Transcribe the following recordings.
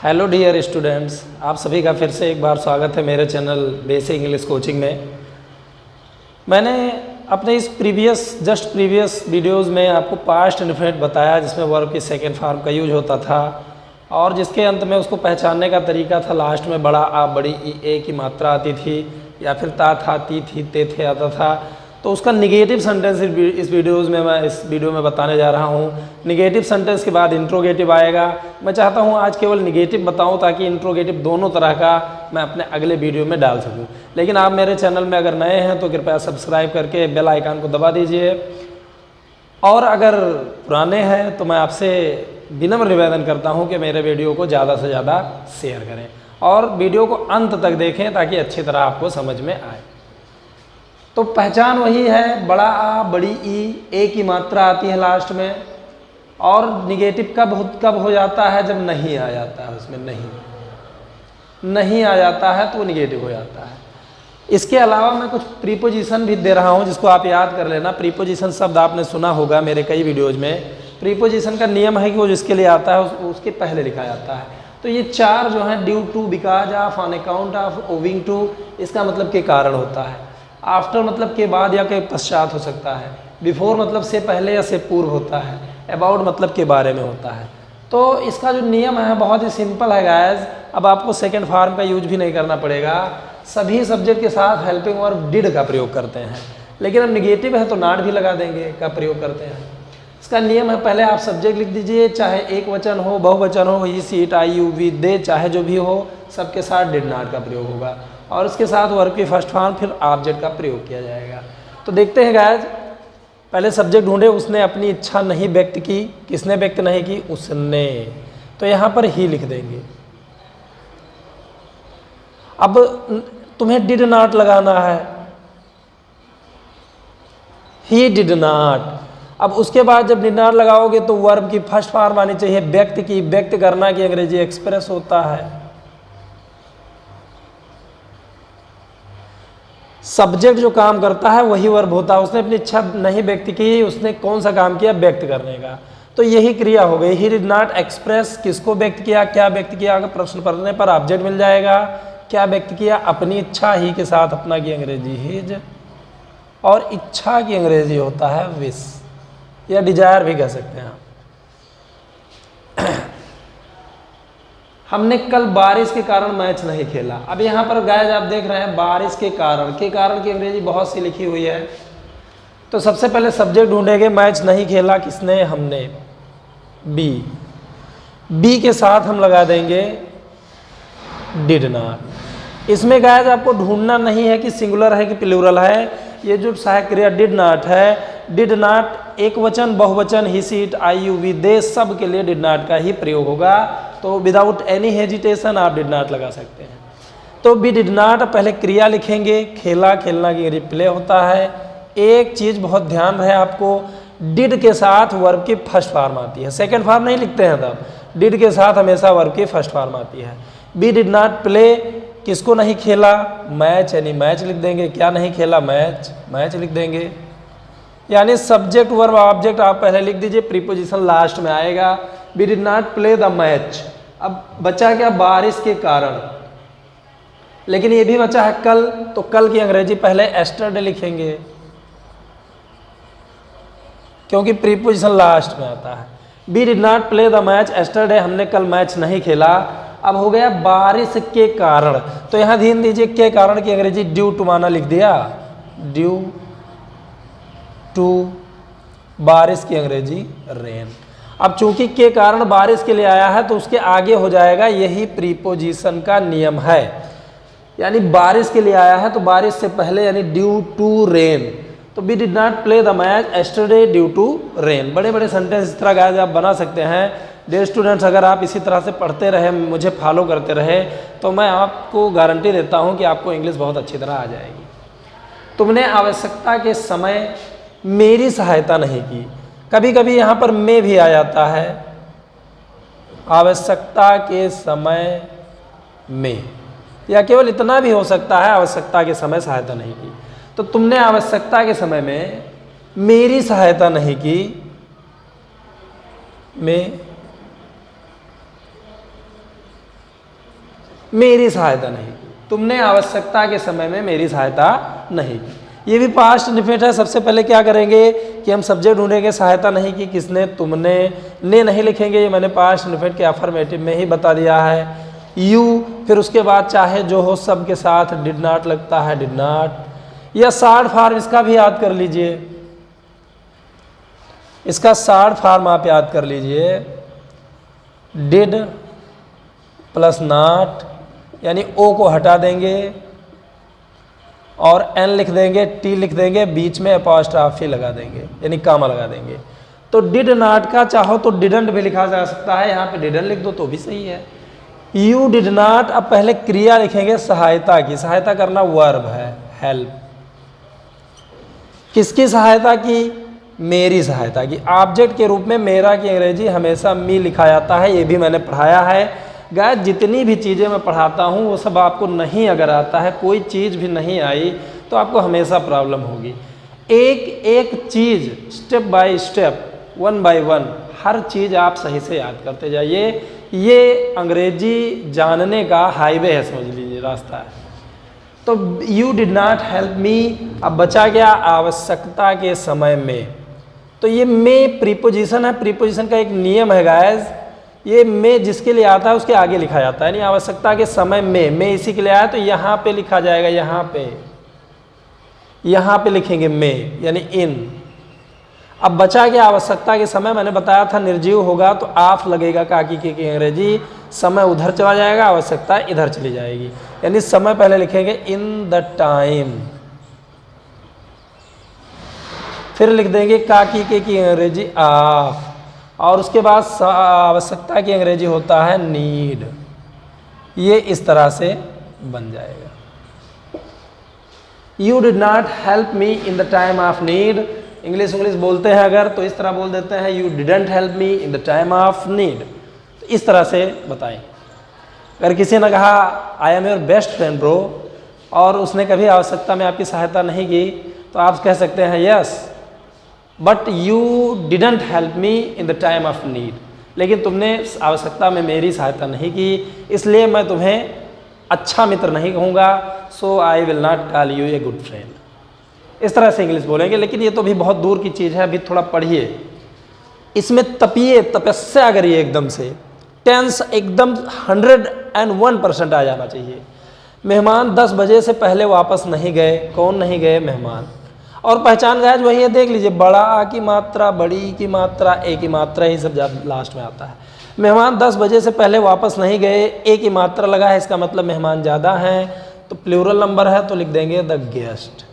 Hello dear students, आप सभी का फिर से एक बार स्वागत है मेरे चैनल बेसिक इंग्लिश कोचिंग में। मैंने अपने इस जस्ट प्रीवियस वीडियोस में आपको पास्ट इंडेफिनिट बताया जिसमें वर्ब की सेकेंड फॉर्म का यूज होता था और जिसके अंत में उसको पहचानने का तरीका था लास्ट में बड़ा आ बड़ी ई ए की मात्रा आती थी या फिर ता था ती थी ते थे आता था। तो उसका निगेटिव सेंटेंस इस वीडियो में बताने जा रहा हूँ। निगेटिव सेंटेंस के बाद इंट्रोगेटिव आएगा। मैं चाहता हूँ आज केवल निगेटिव बताऊँ ताकि इंट्रोगेटिव दोनों तरह का मैं अपने अगले वीडियो में डाल सकूँ। लेकिन आप मेरे चैनल में अगर नए हैं तो कृपया सब्सक्राइब करके बेल आइकन को दबा दीजिए, और अगर पुराने हैं तो मैं आपसे विनम्र निवेदन करता हूँ कि मेरे वीडियो को ज़्यादा से ज़्यादा शेयर करें और वीडियो को अंत तक देखें ताकि अच्छी तरह आपको समझ में आए। तो पहचान वही है, बड़ा आ बड़ी ई, ए की मात्रा आती है लास्ट में। और निगेटिव कब हो जाता है? जब नहीं आ जाता है, उसमें नहीं आ जाता है तो वो निगेटिव हो जाता है। इसके अलावा मैं कुछ प्रीपोजिशन भी दे रहा हूँ जिसको आप याद कर लेना। प्रीपोजिशन शब्द आपने सुना होगा मेरे कई वीडियोज में। प्रीपोजिशन का नियम है कि वो जिसके लिए आता है उसके पहले लिखा जाता है। तो ये चार जो है, due to, because of, on account of, owing to, इसका मतलब के कारण होता है। आफ्टर मतलब के बाद या के पश्चात हो सकता है। बिफोर मतलब से पहले या से पूर्व होता है। अबाउट मतलब के बारे में होता है। तो इसका जो नियम है बहुत ही सिंपल है गाइस। अब आपको सेकंड फॉर्म का यूज भी नहीं करना पड़ेगा। सभी सब्जेक्ट के साथ हेल्पिंग वर्ब डिड का प्रयोग करते हैं, लेकिन अब निगेटिव है तो नॉट भी लगा देंगे का प्रयोग करते हैं। इसका नियम है, पहले आप सब्जेक्ट लिख दीजिए, चाहे एक वचन हो, बहुवचन हो, ही, she, it, I, you, we, दे, चाहे जो भी हो, सबके साथ डिड नॉट का प्रयोग होगा और उसके साथ वर्ब की फर्स्ट फॉर्म फिर ऑब्जेक्ट का प्रयोग किया जाएगा। तो देखते हैं गाइस, पहले सब्जेक्ट ढूंढे, उसने अपनी इच्छा नहीं व्यक्त की। किसने व्यक्त नहीं की? उसने। तो यहाँ पर ही लिख देंगे। अब तुम्हें डिड नॉट लगाना है, ही डिड नॉट। अब उसके बाद जब डिड नॉट लगाओगे तो वर्ब की फर्स्ट फॉर्म आनी चाहिए व्यक्त की। व्यक्त करना की अंग्रेजी एक्सप्रेस होता है। सब्जेक्ट जो काम करता है वही वर्ब होता है। उसने अपनी इच्छा नहीं व्यक्त की, उसने कौन सा काम किया? व्यक्त करने का। तो यही क्रिया हो गई। ही डिड नॉट एक्सप्रेस, किसको व्यक्त किया, क्या व्यक्त किया? अगर प्रश्न पढ़ने पर ऑब्जेक्ट मिल जाएगा। क्या व्यक्त किया? अपनी इच्छा। ही के साथ अपना की अंग्रेजी हिज, और इच्छा की अंग्रेजी होता है विश या डिजायर भी कह सकते हैं आप। हमने कल बारिश के कारण मैच नहीं खेला। अब यहाँ पर गाइस आप देख रहे हैं बारिश के कारण की अंग्रेजी बहुत सी लिखी हुई है। तो सबसे पहले सब्जेक्ट ढूंढेंगे, मैच नहीं खेला किसने? हमने। बी के साथ हम लगा देंगे डिड नॉट। इसमें गाइस आपको ढूंढना नहीं है कि सिंगुलर है कि प्लूरल है। ये जो सहायक क्रिया डिड नॉट है, डिड नॉट एक वचन, बहुवचन, ही, she, it, I, you, we, दे, सब के लिए डिड नॉट का ही प्रयोग होगा। तो विदाउट एनी हेजिटेशन आप डिड नॉट लगा सकते हैं। तो बी डिड नॉट, पहले क्रिया लिखेंगे। खेला, खेलना की रिप्ले होता है। एक चीज बहुत ध्यान रहे आपको, डिड के साथ वर्ब की फर्स्ट फॉर्म आती है। सेकंड फॉर्म नहीं लिखते हैं तब, डिड के साथ हमेशा वर्ब की फर्स्ट फॉर्म आती है। बी डिड नॉट प्ले, किसको नहीं खेला? मैच, यानी मैच लिख देंगे। क्या नहीं खेला? मैच, मैच लिख देंगे। यानी सब्जेक्ट वर्ब ऑब्जेक्ट आप पहले लिख दीजिए, प्रीपोजिशन लास्ट में आएगा। We did not play the match. अब बचा क्या? बारिश के कारण। लेकिन ये भी बचा है कल, तो कल की अंग्रेजी पहले एस्टरडे लिखेंगे क्योंकि प्रीपोजिशन लास्ट में आता है। We did not play the match yesterday, हमने कल मैच नहीं खेला। अब हो गया बारिश के कारण, तो यहां ध्यान दीजिए के कारण की अंग्रेजी ड्यू टू माना लिख दिया। ड्यू टू, बारिश की अंग्रेजी रेन। अब चूंकि के कारण बारिश के लिए आया है तो उसके आगे हो जाएगा, यही प्रीपोजिशन का नियम है। यानी बारिश के लिए आया है तो बारिश से पहले यानी ड्यू टू रेन। तो we did not play the match yesterday due to rain. बड़े बड़े सेंटेंस इस तरह गाइस आप बना सकते हैं। डियर स्टूडेंट्स, अगर आप इसी तरह से पढ़ते रहे, मुझे फॉलो करते रहे, तो मैं आपको गारंटी देता हूं कि आपको इंग्लिश बहुत अच्छी तरह आ जाएगी। तुमने आवश्यकता के समय मेरी सहायता नहीं की। कभी कभी यहाँ पर मैं भी आ जाता है। आवश्यकता के समय में, या केवल इतना भी हो सकता है आवश्यकता के समय सहायता नहीं की। तो तुमने आवश्यकता के समय में मेरी सहायता नहीं की। मैं मेरी सहायता नहीं की, तुमने आवश्यकता के समय में मेरी सहायता नहीं की। ये भी पास्ट इंडेफिनिट है। सबसे पहले क्या करेंगे कि हम सब्जेक्ट ढूंढेंगे, सहायता नहीं की किसने, तुमने, ने नहीं लिखेंगे, ये मैंने पास्ट इंडेफिनिट के अफर्मेटिव में ही बता दिया है। यू, फिर उसके बाद चाहे जो हो सब के साथ डिड नॉट लगता है, डिड नॉट। या शॉर्ट फॉर्म इसका भी याद कर लीजिए, इसका शॉर्ट फॉर्म आप याद कर लीजिए, डिड प्लस नॉट, यानी ओ को हटा देंगे और एन लिख देंगे, टी लिख देंगे, बीच में अपॉस्ट्रॉफी लगा देंगे यानी कामा लगा देंगे। तो डिड नॉट का चाहो तो डिडंट भी लिखा जा सकता है, यहाँ पे डिडंट लिख दो तो भी सही है। यू डिड नॉट, अब पहले क्रिया लिखेंगे सहायता की, सहायता करना वर्ब है, हेल्प। किसकी सहायता की, मेरी सहायता की। ऑब्जेक्ट के रूप में मेरा की अंग्रेजी हमेशा मी लिखा जाता है, ये भी मैंने पढ़ाया है। गाइस जितनी भी चीज़ें मैं पढ़ाता हूँ वो सब आपको नहीं अगर आता है, कोई चीज़ भी नहीं आई तो आपको हमेशा प्रॉब्लम होगी। एक एक चीज़ step by step, one by one, हर चीज़ आप सही से याद करते जाइए। ये अंग्रेजी जानने का हाईवे है, समझ लीजिए, रास्ता है। तो you did not help me, अब बचा गया आवश्यकता के समय में। तो ये में प्रीपोजिशन है, प्रीपोजिशन का एक नियम है गाइस, ये में जिसके लिए आता है उसके आगे लिखा जाता है, यानी आवश्यकता के समय में इसी के लिए आया तो यहाँ पे लिखा जाएगा, यहाँ पे लिखेंगे में, यानी इन। अब बचा गया आवश्यकता के समय, मैंने बताया था निर्जीव होगा तो आफ लगेगा काकी की अंग्रेजी, समय उधर चला जाएगा, आवश्यकता इधर चली जाएगी, यानी समय पहले लिखेंगे इन द टाइम, फिर लिख देंगे काकी की अंग्रेजी आफ, और उसके बाद आवश्यकता की अंग्रेजी होता है नीड। ये इस तरह से बन जाएगा। You did not help me in the time of need, English बोलते हैं अगर तो इस तरह बोल देते हैं, you didn't help me in the time of need. तो इस तरह से बताएं। अगर किसी ने कहा I am your best friend bro, और उसने कभी आवश्यकता में आपकी सहायता नहीं की, तो आप कह सकते हैं yes but you didn't help me in the time of need, लेकिन तुमने आवश्यकता में मेरी सहायता नहीं की, इसलिए मैं तुम्हें अच्छा मित्र नहीं कहूँगा, so I will not call you a good friend. इस तरह से इंग्लिश बोलेंगे, लेकिन ये तो अभी बहुत दूर की चीज़ है, अभी थोड़ा पढ़िए। इसमें तपिए, तपस्या करिए एकदम से, टेंस एकदम 101% आ जाना चाहिए। मेहमान 10 बजे से पहले वापस नहीं गए, कौन नहीं गए, मेहमान। और पहचान गायज वही है, देख लीजिए, बड़ा आ की मात्रा, बड़ी की मात्रा, ए की मात्रा, ये सब लास्ट में आता है। मेहमान 10 बजे से पहले वापस नहीं गए, ए की मात्रा लगा है, इसका मतलब मेहमान ज़्यादा हैं, तो प्लूरल नंबर है तो लिख देंगे the guest.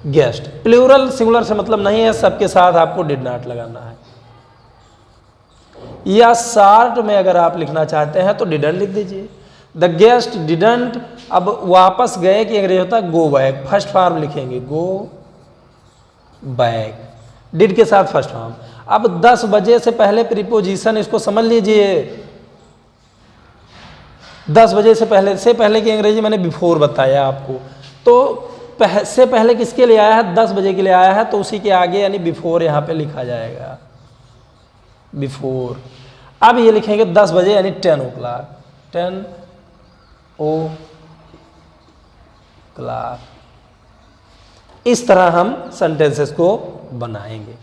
Guest plural singular से मतलब नहीं है, सबके साथ आपको डिड नॉट लगाना है। या शॉर्ट में अगर आप लिखना चाहते हैं तो डिडंट लिख दीजिए, द गेस्ट डिडंट। अब वापस गए कि अंग्रेजी होता है गो बैक, फर्स्ट फॉर्म लिखेंगे गो बैक, डिड के साथ फर्स्ट फॉर्म। अब 10 बजे से पहले प्रीपोजिशन, इसको समझ लीजिए, 10 बजे से पहले की अंग्रेजी मैंने बिफोर बताया आपको, तो से पहले किसके लिए आया है, 10 बजे के लिए आया है, तो उसी के आगे यानी बिफोर यहाँ पे लिखा जाएगा, बिफोर। अब ये लिखेंगे 10 बजे यानी 10 o'clock, 10 o'clock। इस तरह हम सेंटेंसेस को बनाएंगे।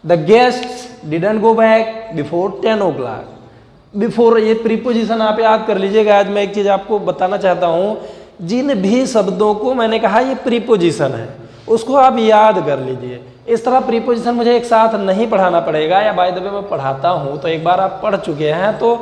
The guests didn't go back before 10 o'clock। Before ये प्रीपोजिशन आप याद कर लीजिएगा। आज मैं एक चीज़ आपको बताना चाहता हूँ, जिन भी शब्दों को मैंने कहा ये प्रीपोजिशन है, उसको आप याद कर लीजिए। इस तरह प्रीपोजिशन मुझे एक साथ नहीं पढ़ाना पड़ेगा, या बाय द वे मैं पढ़ाता हूँ तो एक बार आप पढ़ चुके हैं तो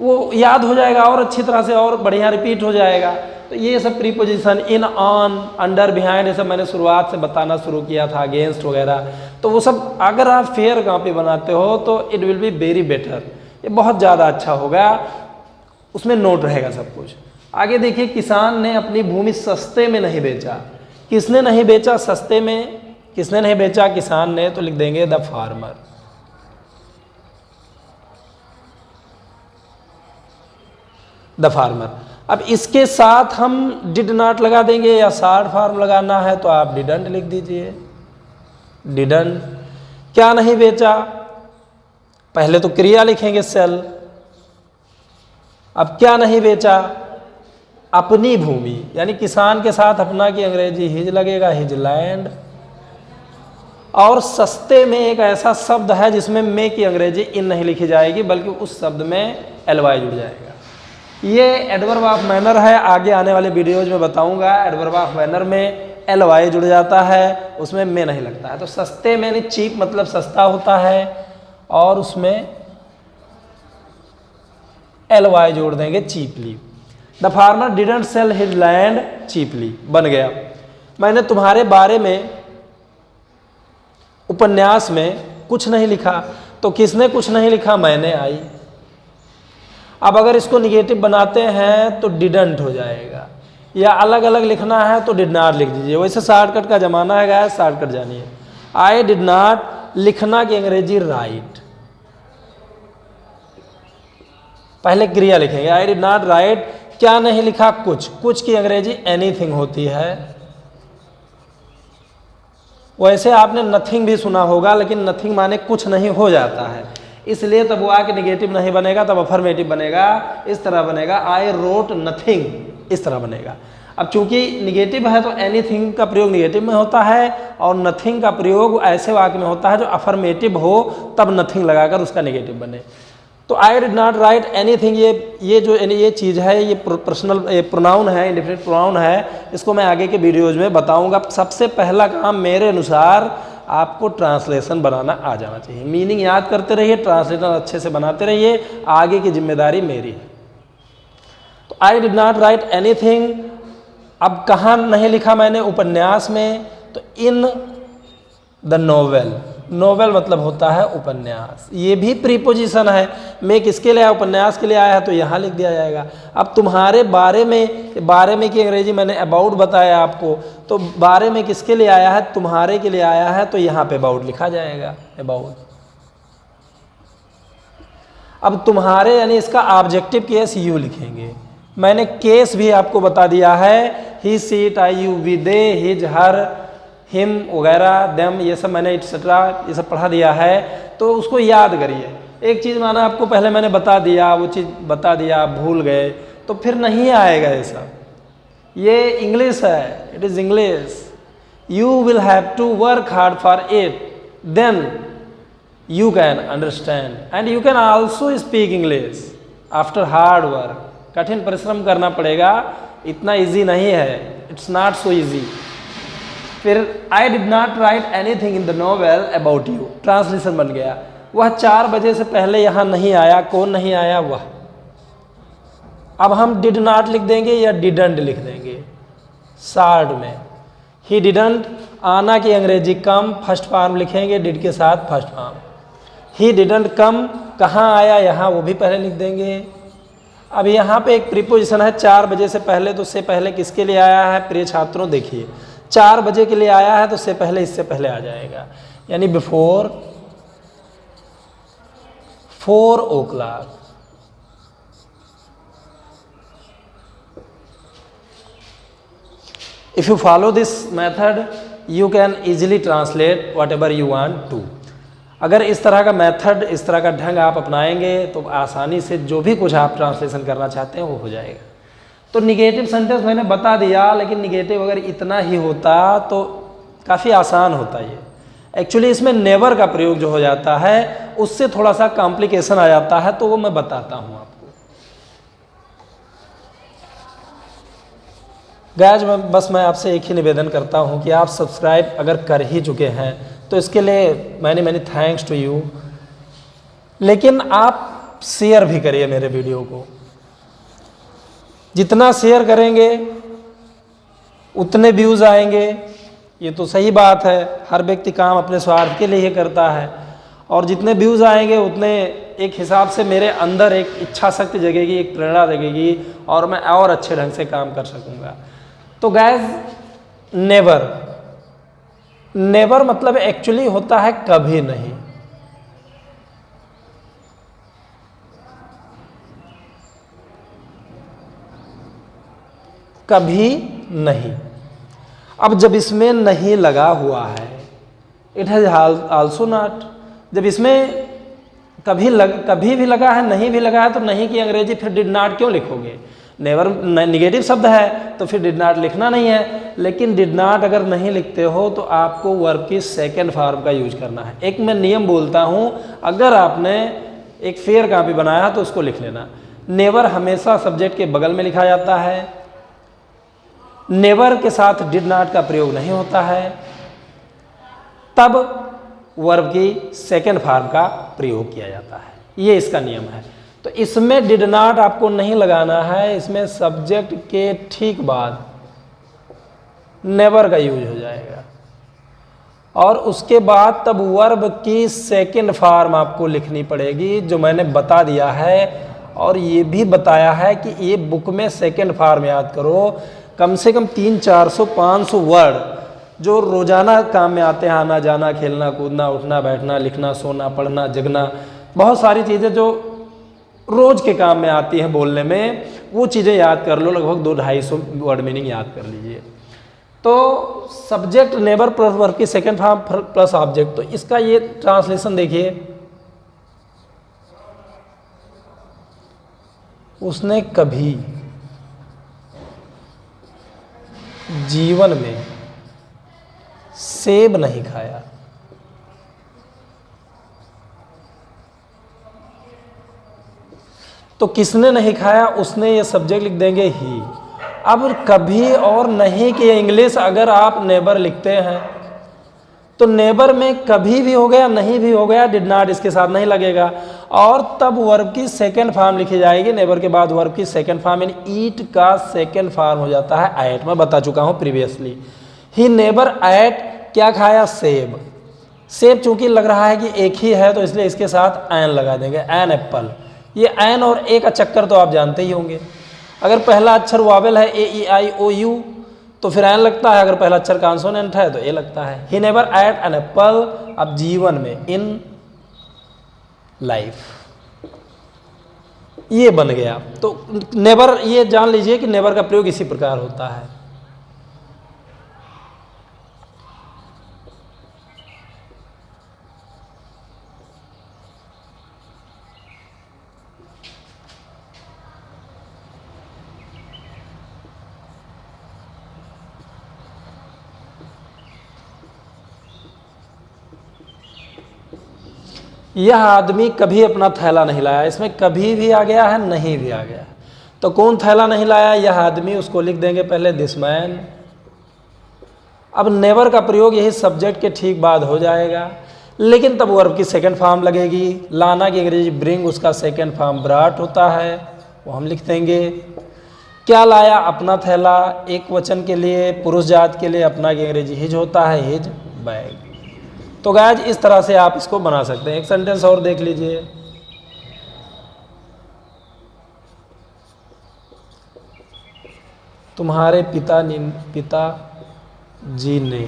वो याद हो जाएगा और अच्छी तरह से और बढ़िया रिपीट हो जाएगा। तो ये सब preposition, in, on, under, behind, ये सब मैंने शुरुआत से बताना शुरू किया था, अगेंस्ट वगैरह। तो वो सब अगर आप फेयर कॉपी बनाते हो तो it will be very better, ये बहुत ज़्यादा अच्छा होगा, उसमें नोट रहेगा सब कुछ। आगे देखिए, किसान ने अपनी भूमि सस्ते में नहीं बेचा। किसने नहीं बेचा सस्ते में, किसने नहीं बेचा, किसान ने, तो लिख देंगे द फार्मर। The farmer. अब इसके साथ हम डिड नॉट लगा देंगे, या शॉर्ट फॉर्म लगाना है तो आप डिडंट लिख दीजिए, डिडंट। क्या नहीं बेचा, पहले तो क्रिया लिखेंगे सेल, अब क्या नहीं बेचा? अपनी भूमि, यानी किसान के साथ अपना की अंग्रेजी हिज लगेगा, हिज लैंड। और सस्ते में एक ऐसा शब्द है जिसमें मे की अंग्रेजी इन नहीं लिखी जाएगी, बल्कि उस शब्द में एलवाई जुड़ जाएगा। ये एडवर्ब ऑफ मैनर है, आगे आने वाले वीडियोज में बताऊंगा। एडवर्ब ऑफ मैनर में एलवाई जुड़ जाता है, उसमें में नहीं लगता है। तो सस्ते में, यानी चीप मतलब सस्ता होता है, और उसमें एलवाई जोड़ देंगे, cheaply. The farmer didn't sell his land cheaply बन गया। मैंने तुम्हारे बारे में उपन्यास में कुछ नहीं लिखा, तो किसने कुछ नहीं लिखा? मैंने आई। अब अगर इसको निगेटिव बनाते हैं तो डिडंट हो जाएगा, या अलग अलग लिखना है तो डिड नॉट लिख दीजिए। वैसे शॉर्टकट का जमाना है गाइस, शॉर्टकट जानिए। आई डिड नॉट, लिखना की अंग्रेजी राइट, पहले क्रिया लिखेंगे। आई डिड नॉट राइट, क्या नहीं लिखा? कुछ। कुछ की अंग्रेजी एनीथिंग होती है। वैसे आपने नथिंग भी सुना होगा, लेकिन नथिंग माने कुछ नहीं हो जाता है, इसलिए तब वो आके निगेटिव नहीं बनेगा, तब अफर्मेटिव बनेगा। इस तरह बनेगा, आई रोट नथिंग, इस तरह बनेगा। अब चूंकि निगेटिव है तो एनीथिंग का प्रयोग निगेटिव में होता है, और नथिंग का प्रयोग ऐसे वाक्य में होता है जो अफर्मेटिव हो, तब नथिंग लगाकर उसका निगेटिव बने। तो आई डिड नॉट राइट एनीथिंग, ये चीज़ है, ये पर्सनल प्रोनाउन है, इंडेफिनिट प्रोनाउन है। इसको मैं आगे के वीडियोज में बताऊंगा। सबसे पहला काम मेरे अनुसार आपको ट्रांसलेशन बनाना आ जाना चाहिए। मीनिंग याद करते रहिए, ट्रांसलेशन अच्छे से बनाते रहिए, आगे की जिम्मेदारी मेरी है। तो आई डिड नॉट राइट एनीथिंग, अब कहाँ नहीं लिखा मैंने? उपन्यास में। तो इन द नोवेल, नोवेल मतलब होता है उपन्यास, ये भी प्रीपोजिशन है। मैं किसके लिए आया? उपन्यास के लिए आया है, तो यहाँ लिख दिया जाएगा। अब तुम्हारे बारे में, बारे में की अंग्रेजी मैंने अबाउट बताया आपको, तो बारे में किसके लिए आया है? तुम्हारे के लिए आया है, तो यहाँ पे अबाउट लिखा जाएगा, अबाउट। अब तुम्हारे यानी इसका ऑब्जेक्टिव केस यू लिखेंगे। मैंने केस भी आपको बता दिया है, he, she, it, I, you, we, they, his, her, him वगैरह, देम, ये सब मैंने एक्सेट्रा ये सब पढ़ा दिया है। तो उसको याद करिए। एक चीज़ माना आपको पहले मैंने बता दिया, वो चीज़ बता दिया, आप भूल गए, तो फिर नहीं आएगा ये सब। ये इंग्लिश है, it is English. You will have to work hard for it, then you can understand and you can also speak English after hard work. कठिन परिश्रम करना पड़ेगा, इतना ईजी नहीं है, इट्स नॉट सो ईजी। फिर I did not write anything in the novel about you, translation बन गया। वह 4 बजे से पहले यहाँ नहीं आया। कौन नहीं आया? वह। अब हम डिड नॉट लिख देंगे या डिडंट लिख देंगे शॉर्ट में। ही डिडंट, आना की अंग्रेजी कम, फर्स्ट फॉर्म लिखेंगे डिड के साथ first form. He didn't come, कहाँ आया? यहाँ, वो भी पहले लिख देंगे। अब यहाँ पे एक प्रीपोजिशन है 4 बजे से पहले, तो उससे पहले किसके लिए आया है? प्रिय छात्रों देखिए, 4 बजे के लिए आया है, तो उससे पहले इससे पहले आ जाएगा, यानी before 4 o'clock। If you follow this method, you can easily translate whatever you want to। अगर इस तरह का मेथड, इस तरह का ढंग आप अपनाएंगे तो आसानी से जो भी कुछ आप ट्रांसलेशन करना चाहते हैं वो हो जाएगा। तो निगेटिव सेंटेंस मैंने बता दिया, लेकिन निगेटिव अगर इतना ही होता तो काफ़ी आसान होता ये। एक्चुअली इसमें नेवर का प्रयोग जो हो जाता है उससे थोड़ा सा कॉम्प्लिकेशन आ जाता है, तो वो मैं बताता हूँ आपको। गाइस मैं आपसे एक ही निवेदन करता हूँ कि आप सब्सक्राइब अगर कर ही चुके हैं तो इसके लिए मैनी थैंक्स टू यू। लेकिन आप शेयर भी करिए मेरे वीडियो को। जितना शेयर करेंगे उतने व्यूज़ आएंगे, ये तो सही बात है। हर व्यक्ति काम अपने स्वार्थ के लिए ही करता है, और जितने व्यूज़ आएंगे उतने एक हिसाब से मेरे अंदर एक इच्छा शक्ति जगेगी, एक प्रेरणा जगेगी, और मैं और अच्छे ढंग से काम कर सकूँगा। तो गाइस, नेवर मतलब एक्चुअली होता है कभी नहीं। कभी नहीं। अब जब इसमें नहीं लगा हुआ है, इट हैज आल्सो नॉट, जब इसमें कभी भी लगा है, नहीं भी लगा है, तो नहीं की अंग्रेजी फिर डिड नॉट क्यों लिखोगे? नेवर निगेटिव शब्द है तो फिर डिड नॉट लिखना नहीं है। लेकिन डिड नॉट अगर नहीं लिखते हो तो आपको वर्ब की सेकेंड फॉर्म का यूज करना है। एक मैं नियम बोलता हूँ, अगर आपने एक फेयर कॉपी बनाया तो उसको लिख लेना। नेवर हमेशा सब्जेक्ट के बगल में लिखा जाता है, नेवर के साथ डिड नॉट का प्रयोग नहीं होता है, तब वर्ब की सेकेंड फॉर्म का प्रयोग किया जाता है। ये इसका नियम है। तो इसमें डिड नॉट आपको नहीं लगाना है, इसमें सब्जेक्ट के ठीक बाद नेवर का यूज हो जाएगा और उसके बाद तब वर्ब की सेकेंड फॉर्म आपको लिखनी पड़ेगी, जो मैंने बता दिया है। और ये भी बताया है कि ये बुक में सेकेंड फॉर्म याद करो, कम से कम 300-400-500 वर्ड जो रोजाना काम में आते हैं, आना जाना, खेलना कूदना, उठना बैठना, लिखना सोना, पढ़ना जगना, बहुत सारी चीज़ें जो रोज के काम में आती हैं बोलने में, वो चीज़ें याद कर लो। लगभग 200-250 वर्ड मीनिंग याद कर लीजिए। तो सब्जेक्ट नेवर प्लस वर्ब की सेकेंड फॉर्म प्लस ऑब्जेक्ट, तो इसका ये ट्रांसलेशन देखिए, उसने कभी जीवन में सेब नहीं खाया। तो किसने नहीं खाया, उसने, ये सब्जेक्ट लिख देंगे ही। अब कभी और नहीं कि इंग्लिश अगर आप नेबर लिखते हैं तो नेबर में कभी भी हो गया, नहीं भी हो गया, डिड नॉट इसके साथ नहीं लगेगा और तब वर्ब की सेकेंड फॉर्म लिखी जाएगी। नेबर के बाद वर्ब की सेकेंड फॉर्म यानी ईट का सेकेंड फॉर्म हो जाता है एट। मैं बता चुका हूं प्रीवियसली। ही नेबर एट, क्या खाया? सेब। सेब चूंकि लग रहा है कि एक ही है तो इसलिए इसके साथ एन लगा देंगे, एन एप्पल। ये एन और ए का चक्कर तो आप जानते ही होंगे। अगर पहला अक्षर वावेल है ए ई आई ओ यू तो फिर एन लगता है, अगर पहला अक्षर कॉन्सोनेंट है तो ए लगता है। He never ate an apple, अब जीवन में, इन लाइफ, ये बन गया। तो नेवर, ये जान लीजिए कि नेवर का प्रयोग इसी प्रकार होता है। यह आदमी कभी अपना थैला नहीं लाया, इसमें कभी भी आ गया है, नहीं भी आ गया है। तो कौन थैला नहीं लाया? यह आदमी। उसको लिख देंगे पहले दिस मैन। अब नेवर का प्रयोग यही सब्जेक्ट के ठीक बाद हो जाएगा, लेकिन तब वर्ब की सेकंड फॉर्म लगेगी। लाना की अंग्रेजी ब्रिंग, उसका सेकंड फॉर्म ब्राट होता है, वो हम लिख देंगे। क्या लाया? अपना थैला। एक वचन के लिए, पुरुष जात के लिए अपना की अंग्रेजी हिज होता है, हिज बैग। तो गाइस इस तरह से आप इसको बना सकते हैं। एक सेंटेंस और देख लीजिए। तुम्हारे पिताजी ने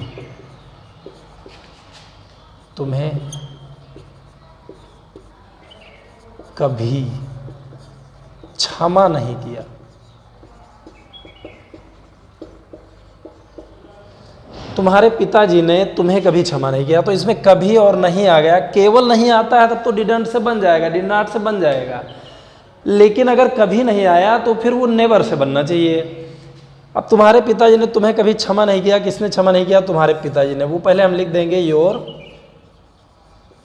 तुम्हें कभी क्षमा नहीं किया। तुम्हारे पिताजी ने तुम्हें कभी क्षमा नहीं किया। तो इसमें कभी और नहीं आ गया। केवल नहीं आता है तब तो डिडंट से बन जाएगा, डिड नॉट से बन जाएगा। लेकिन अगर कभी नहीं आया तो फिर वो नेवर से बनना चाहिए। अब तुम्हारे पिताजी ने तुम्हें कभी क्षमा नहीं किया, किसने क्षमा नहीं किया? तुम्हारे पिताजी ने। वो पहले हम लिख देंगे योर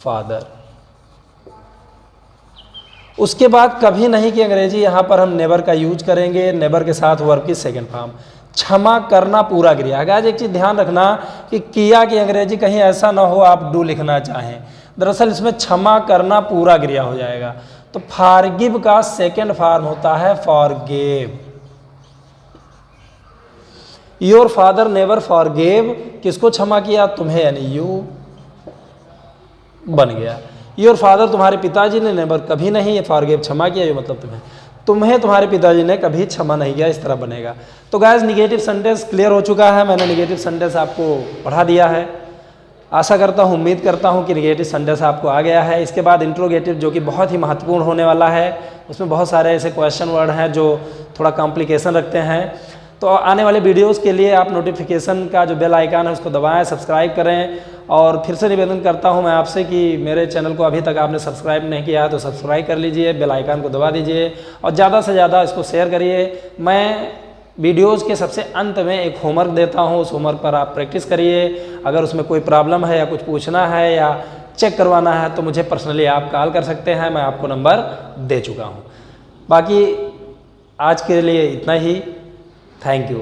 फादर। उसके बाद कभी नहीं की अंग्रेजी यहां पर हम नेवर का यूज करेंगे, नेवर के साथ वर्ब की सेकंड फॉर्म। क्षमा करना पूरा क्रिया। गाइस एक चीज ध्यान रखना कि किया की अंग्रेजी कहीं ऐसा ना हो आप डू लिखना चाहें, दरअसल इसमें क्षमा करना पूरा क्रिया हो जाएगा। तो फॉरगिव का सेकंड फॉर्म होता है forgive. Your father never forgive, किसको क्षमा किया? तुम्हें, यानी यू बन गया। योर फादर तुम्हारे पिताजी ने, नेवर कभी नहीं, फॉरगिव क्षमा किया, ये मतलब तुम्हें तुम्हारे पिताजी ने कभी क्षमा नहीं किया, इस तरह बनेगा। तो गाइस निगेटिव सेंटेंस क्लियर हो चुका है। मैंने निगेटिव सेंटेंस आपको पढ़ा दिया है। आशा करता हूँ, उम्मीद करता हूँ कि निगेटिव सेंटेंस आपको आ गया है। इसके बाद इंट्रोगेटिव, जो कि बहुत ही महत्वपूर्ण होने वाला है। उसमें बहुत सारे ऐसे क्वेश्चन वर्ड हैं जो थोड़ा कॉम्प्लिकेशन रखते हैं। तो आने वाले वीडियोस के लिए आप नोटिफिकेशन का जो बेल आइकन है उसको दबाएं, सब्सक्राइब करें। और फिर से निवेदन करता हूं मैं आपसे कि मेरे चैनल को अभी तक आपने सब्सक्राइब नहीं किया है तो सब्सक्राइब कर लीजिए, बेल आइकन को दबा दीजिए और ज़्यादा से ज़्यादा इसको शेयर करिए। मैं वीडियोज़ के सबसे अंत में एक होमवर्क देता हूँ, उस होमवर्क पर आप प्रैक्टिस करिए। अगर उसमें कोई प्रॉब्लम है या कुछ पूछना है या चेक करवाना है तो मुझे पर्सनली आप कॉल कर सकते हैं, मैं आपको नंबर दे चुका हूँ। बाकी आज के लिए इतना ही। Thank you.